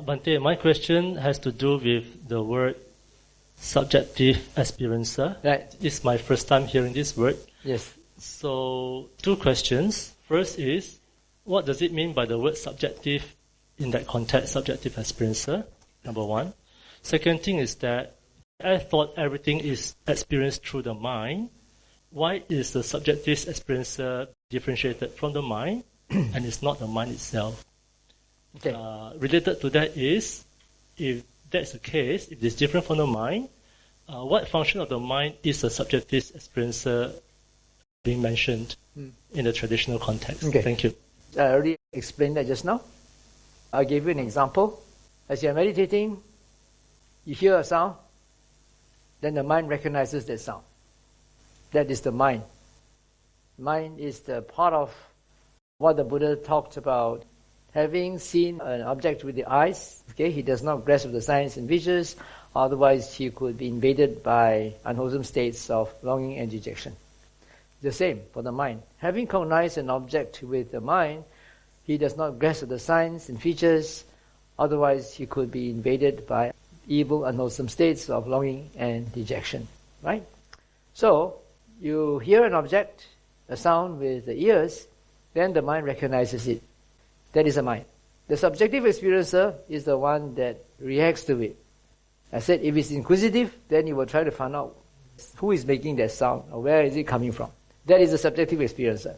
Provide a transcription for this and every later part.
Bhante, my question has to do with the word subjective experiencer. Right. It's my first time hearing this word. Yes. So, two questions. First is, what does it mean by the word subjective in that context, subjective experiencer? Number one. Second thing is that I thought everything is experienced through the mind. Why is the subjective experiencer differentiated from the mind and it's not the mind itself? Okay. Related to that is, if that's the case, if it's different from the mind, what function of the mind is the subjective experiencer being mentioned in the traditional context? Okay. Thank you. I already explained that just now. I'll give you an example. As you're meditating, you hear a sound, then the mind recognizes that sound. That is the mind. Mind is the part of what the Buddha talked about. Having seen an object with the eyes, okay, he does not grasp the signs and features, otherwise he could be invaded by unwholesome states of longing and dejection. The same for the mind. Having cognized an object with the mind, he does not grasp the signs and features, otherwise he could be invaded by evil, unwholesome states of longing and dejection. Right? So, you hear an object, a sound with the ears, then the mind recognizes it. That is the mind. The subjective experiencer is the one that reacts to it. I said if it's inquisitive, then you will try to find out who is making that sound or where is it coming from. That is the subjective experiencer.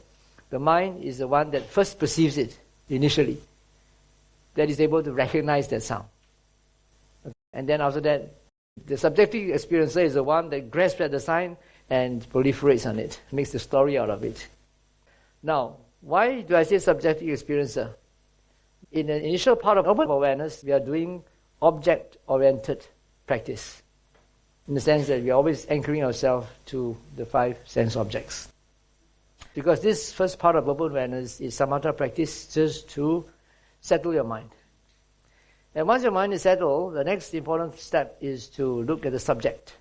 The mind is the one that first perceives it initially, that is able to recognize that sound. And then after that, the subjective experiencer is the one that grasps at the sign and proliferates on it, makes the story out of it. Now, why do I say subjective experiencer? In the initial part of open awareness, we are doing object-oriented practice, in the sense that we are always anchoring ourselves to the 5 sense objects. Because this first part of open awareness is samatha practice just to settle your mind. And once your mind is settled, the next important step is to look at the subject.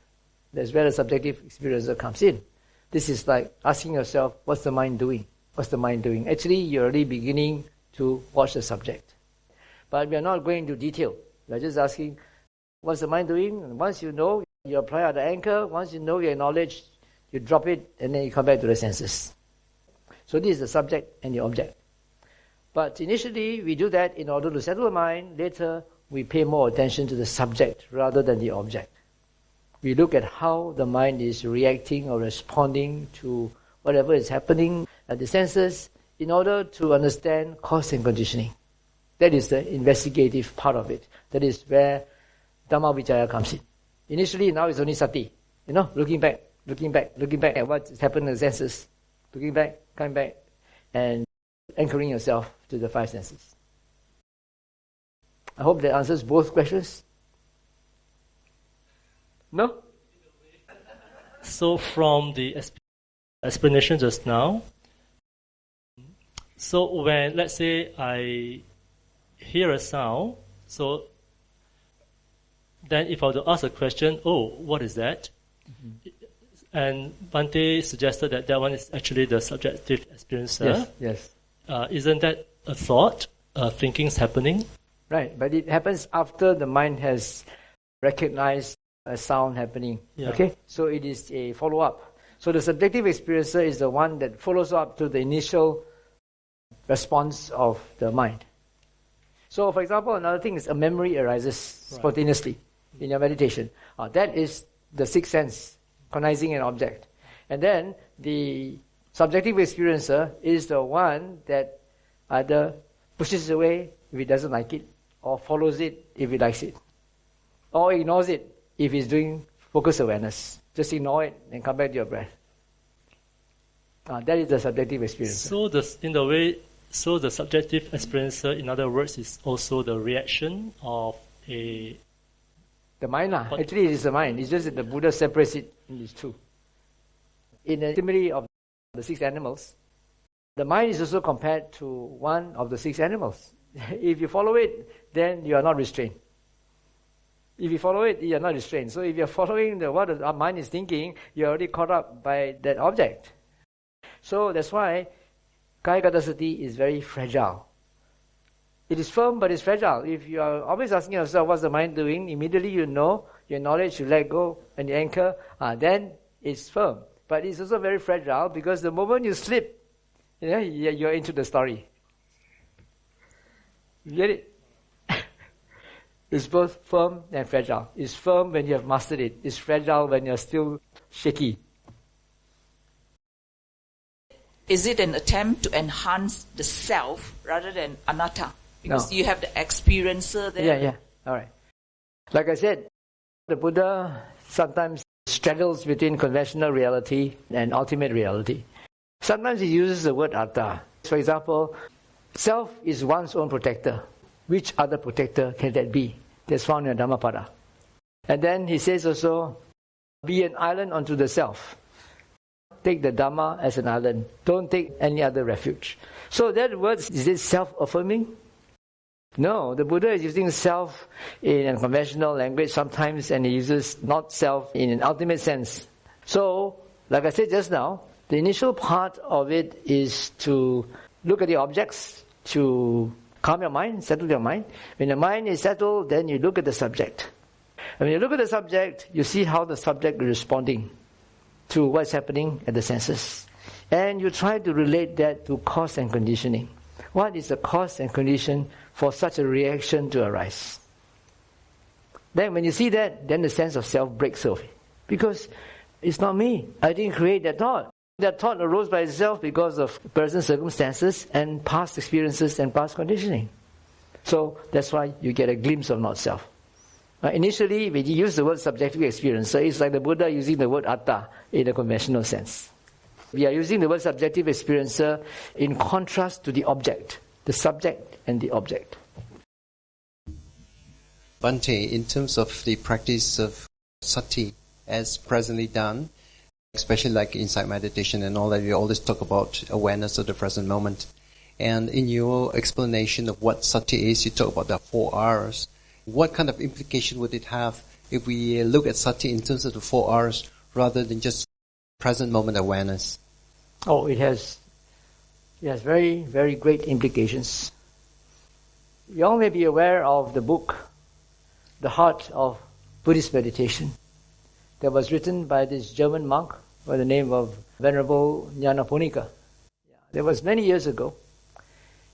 That's where the subjective experiencer comes in. This is like asking yourself, what's the mind doing? What's the mind doing? Actually, you're already beginning to watch the subject. But we are not going into detail. We are just asking, what's the mind doing? And once you know, you apply the anchor. Once you know, you acknowledge, you drop it, and then you come back to the senses. So this is the subject and the object. But initially, we do that in order to settle the mind. Later, we pay more attention to the subject rather than the object. We look at how the mind is reacting or responding to whatever is happening at the senses in order to understand cause and conditioning. That is the investigative part of it. That is where Dhamma Vicaya comes in. Initially, now it's only sati. Looking back at what's happened in the senses. Looking back, coming back, and anchoring yourself to the 5 senses. I hope that answers both questions. No? So from the explanation just now, so when, let's say, I hear a sound, so then if I were to ask a question, what is that? Mm-hmm. And Bhante suggested that one is actually the subjective experiencer. Yes. Isn't that a thought? Thinking's happening? Right, but it happens after the mind has recognized a sound happening. Yeah. Okay? So it is a follow-up. So the subjective experiencer is the one that follows up to the initial response of the mind. So for example, another thing is a memory arises spontaneously in your meditation. That is the 6th sense, cognizing an object. And then the subjective experiencer is the one that either pushes it away if he doesn't like it, or follows it if he likes it, or ignores it if he's doing focus awareness. Just ignore it and come back to your breath. That is the subjective experiencer. So the subjective experiencer, in other words, is also the reaction of the mind. Actually, it is the mind. It's just that the Buddha separates it in these two. In the simile of the 6 animals, the mind is also compared to one of the 6 animals. If you follow it, then you are not restrained. If you follow it, you are not restrained. So if you are following what our mind is thinking, you are already caught up by that object. So that's why Kāyagatāsati is very fragile. It is firm, but it's fragile. If you are always asking yourself, what's the mind doing? Immediately you know, your knowledge, you let go, and you anchor, then it's firm. But it's also very fragile, because the moment you slip, you're into the story. You get it? It's both firm and fragile. It's firm when you have mastered it. It's fragile when you're still shaky. Is it an attempt to enhance the self rather than anatta? Because No. you have the experiencer there. Yeah. All right. Like I said, the Buddha sometimes straddles between conventional reality and ultimate reality. Sometimes he uses the word atta. For example, self is one's own protector. Which other protector can that be? That's found in Dhammapada. And then he says also, be an island unto the self. Take the Dhamma as an island. Don't take any other refuge. So that word, is it self-affirming? No, the Buddha is using self in a conventional language sometimes, and he uses not self in an ultimate sense. So, like I said just now, the initial part of it is to look at the objects, to calm your mind, settle your mind. When the mind is settled, then you look at the subject. And when you look at the subject, you see how the subject is responding to what's happening at the senses. And you try to relate that to cause and conditioning. What is the cause and condition for such a reaction to arise? Then when you see that, then the sense of self breaks away. Because it's not me. I didn't create that thought. That thought arose by itself because of present circumstances and past experiences and past conditioning. So that's why you get a glimpse of not self. Initially, when you use the word subjective experience, so it's like the Buddha using the word atta in a conventional sense. We are using the word subjective experiencer in contrast to the object, the subject and the object. Bhante, in terms of the practice of sati as presently done, especially like insight meditation and all that, we always talk about awareness of the present moment. And in your explanation of what sati is, you talk about the 4 R's. What kind of implication would it have if we look at sati in terms of the 4 R's rather than just present moment awareness? Oh, it has very, very great implications. You all may be aware of the book, The Heart of Buddhist Meditation, that was written by this German monk by the name of Venerable Nyanaponika. That was many years ago.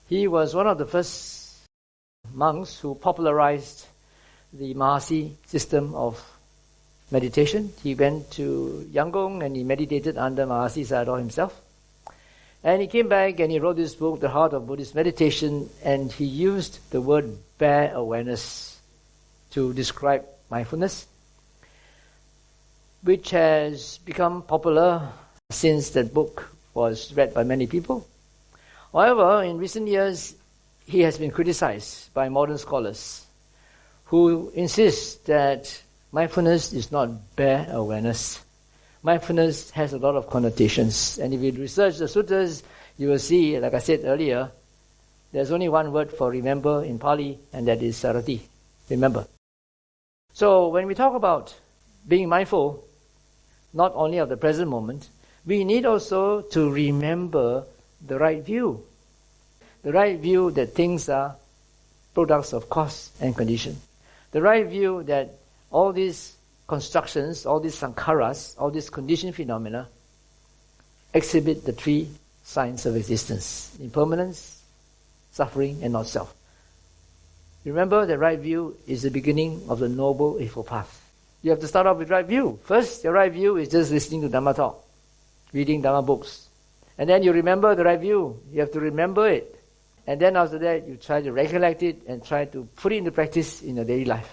He was one of the first monks who popularized the Mahasi system of meditation. He went to Yangon and he meditated under Mahasi Sayadaw himself. And he came back and he wrote this book, The Heart of Buddhist Meditation, and he used the word bare awareness to describe mindfulness, which has become popular since that book was read by many people. However, in recent years, he has been criticized by modern scholars who insist that mindfulness is not bare awareness. Mindfulness has a lot of connotations. And if you research the suttas, you will see, like I said earlier, there's only one word for remember in Pali, and that is sarati, remember. So when we talk about being mindful, not only of the present moment, we need also to remember the right view. The right view that things are products of cause and condition. The right view that all these constructions, all these sankharas, all these conditioned phenomena exhibit the 3 signs of existence: impermanence, suffering, and not self. Remember, the right view is the beginning of the Noble Eightfold Path. You have to start off with right view. First, your right view is just listening to Dhamma talk, reading Dhamma books. And then you remember the right view. You have to remember it. And then after that, you try to recollect it and try to put it into practice in your daily life.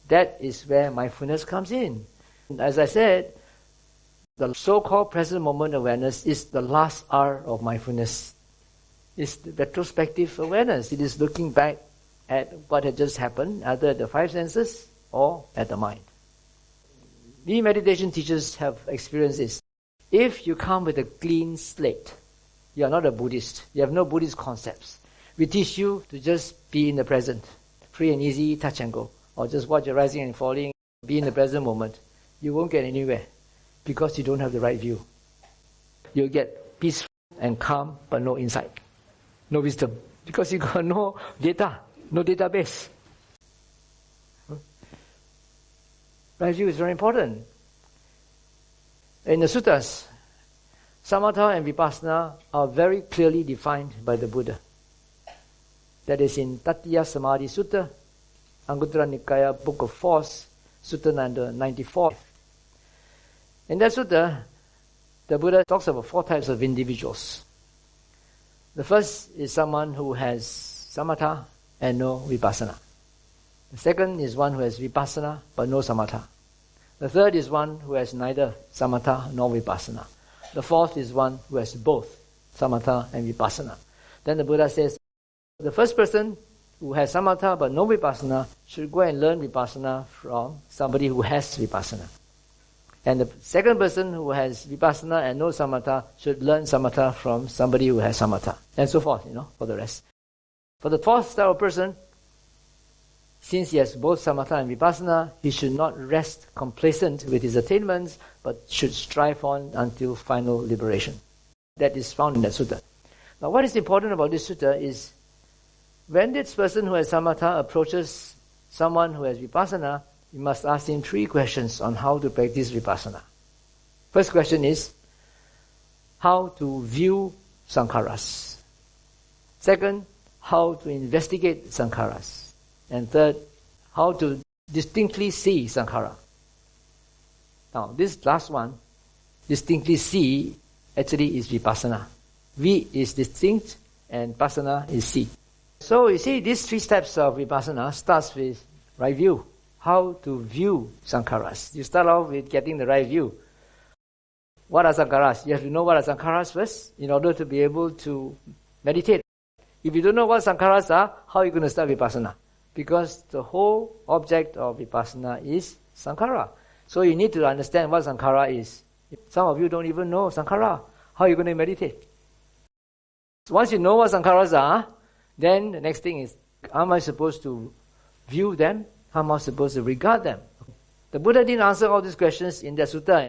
That is where mindfulness comes in. As I said, the so-called present moment awareness is the last R of mindfulness. It's the retrospective awareness. It is looking back at what had just happened, either at the 5 senses or at the mind. We meditation teachers have experienced this. If you come with a clean slate, you are not a Buddhist. You have no Buddhist concepts. We teach you to just be in the present, free and easy, touch and go, or just watch your rising and falling, be in the present moment. You won't get anywhere because you don't have the right view. You'll get peaceful and calm, but no insight, no wisdom. Because you got no data, no database. Right view is very important. In the suttas, samatha and vipassana are very clearly defined by the Buddha. That is in Tatiya Samadhi Sutta, Anguttara Nikaya, Book of Force, Sutta number 94. In that sutta, the Buddha talks about 4 types of individuals. The first is someone who has samatha and no vipassana. The second is one who has vipassana but no samatha. The third is one who has neither samatha nor vipassana. The fourth is one who has both samatha and vipassana. Then the Buddha says, the first person who has samatha but no vipassana should go and learn vipassana from somebody who has vipassana. And the second person who has vipassana and no samatha should learn samatha from somebody who has samatha. And so forth, for the rest. For the fourth type of person, since he has both samatha and vipassana, he should not rest complacent with his attainments, but should strive on until final liberation. That is found in that sutta. Now what is important about this sutta is, when this person who has samatha approaches someone who has vipassana, you must ask him 3 questions on how to practice vipassana. First question is, how to view sankharas. Second, how to investigate sankharas. And third, how to distinctly see sankhara. Now, this last one, distinctly see, actually is vipassana. Vi is distinct and passana is see. So you see, these 3 steps of vipassana starts with right view. How to view sankharas. You start off with getting the right view. What are sankharas? You have to know what are sankharas first in order to be able to meditate. If you don't know what sankharas are, how are you going to start vipassana? Because the whole object of vipassana is sankhara. So you need to understand what sankhara is. Some of you don't even know sankhara. How are you going to meditate? So once you know what sankharas are, then the next thing is, how am I supposed to view them? How am I supposed to regard them? The Buddha didn't answer all these questions in that sutta.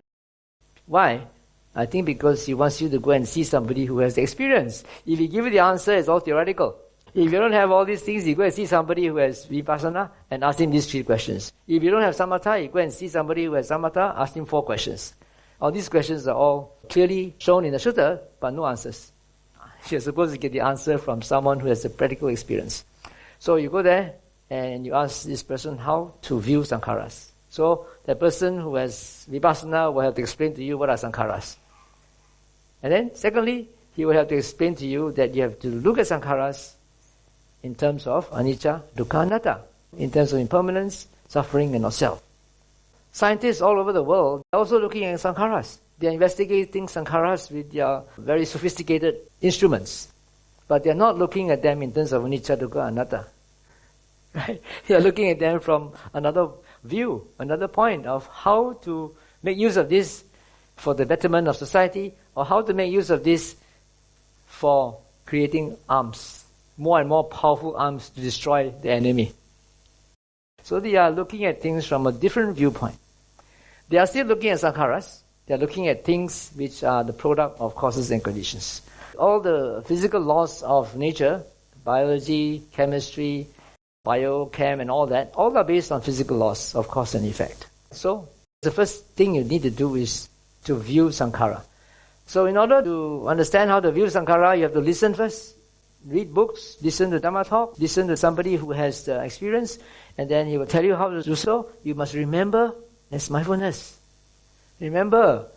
Why? I think because he wants you to go and see somebody who has the experience. If he gives you the answer, it's all theoretical. If you don't have all these things, you go and see somebody who has vipassana and ask him these 3 questions. If you don't have samatha, you go and see somebody who has samatha, ask him 4 questions. All these questions are all clearly shown in the sutta, but no answers. You're supposed to get the answer from someone who has a practical experience. So you go there and you ask this person how to view sankharas. So the person who has vipassana will have to explain to you what are sankharas. And then secondly, he will have to explain to you that you have to look at sankharas in terms of anicca, dukkha, anatta, in terms of impermanence, suffering and not self. Scientists all over the world are also looking at sankharas. They are investigating sankharas with their very sophisticated instruments. But they are not looking at them in terms of anicca, dukkha, anatta. Right? They are looking at them from another view, another point of how to make use of this for the betterment of society, or how to make use of this for creating arms, more and more powerful arms to destroy the enemy. So they are looking at things from a different viewpoint. They are still looking at sankharas. They are looking at things which are the product of causes and conditions. All the physical laws of nature, biology, chemistry, biochem and all that, all are based on physical laws of cause and effect. So the first thing you need to do is to view sankhara. So in order to understand how to view sankhara, you have to listen first. Read books, listen to Dhamma talk, listen to somebody who has the experience, and then he will tell you how to do so. You must remember as mindfulness. Remember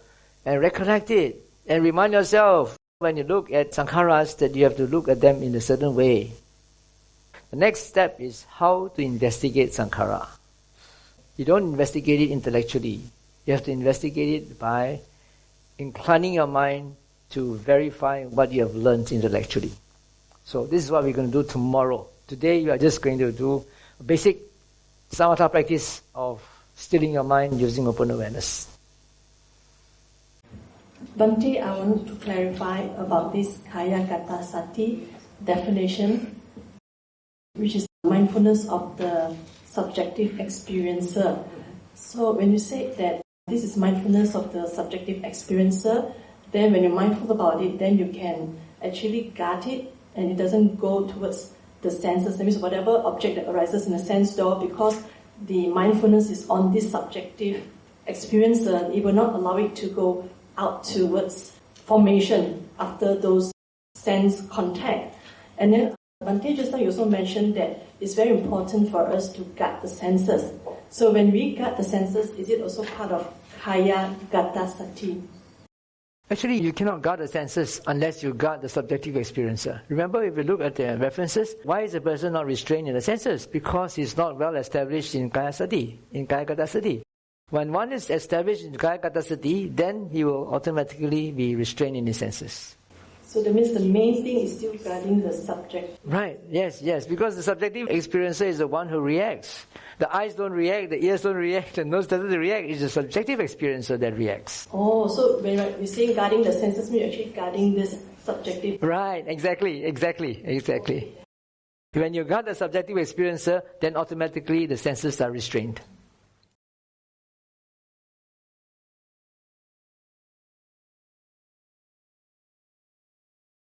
and recollect it and remind yourself when you look at sankharas that you have to look at them in a certain way. The next step is how to investigate sankhara. You don't investigate it intellectually. You have to investigate it by inclining your mind to verify what you have learned intellectually. So this is what we're going to do tomorrow. Today you are just going to do a basic samatha practice of stilling your mind using open awareness. Bhante, I want to clarify about this Kāyagatāsati definition, which is mindfulness of the subjective experiencer. So when you say that this is mindfulness of the subjective experiencer, then when you're mindful about it, then you can actually guard it and it doesn't go towards the senses. That means whatever object that arises in the sense door, because the mindfulness is on this subjective experience, it will not allow it to go out towards formation after those sense contact. And then Bhante just now you also mentioned that it's very important for us to guard the senses. So when we guard the senses, is it also part of Kāyagatāsati? Actually, you cannot guard the senses unless you guard the subjective experiencer. Remember, if you look at the references, why is a person not restrained in the senses? Because he's not well established in Kāyagatāsati. When one is established in Kāyagatāsati, then he will automatically be restrained in his senses. So that means the main thing is still guarding the subject. Right, yes, because the subjective experiencer is the one who reacts. The eyes don't react, the ears don't react, the nose doesn't react. It's the subjective experiencer that reacts. Oh, so when we're saying guarding the senses, we're actually guarding this subjective. Right, exactly. Okay. When you guard the subjective experiencer, then automatically the senses are restrained.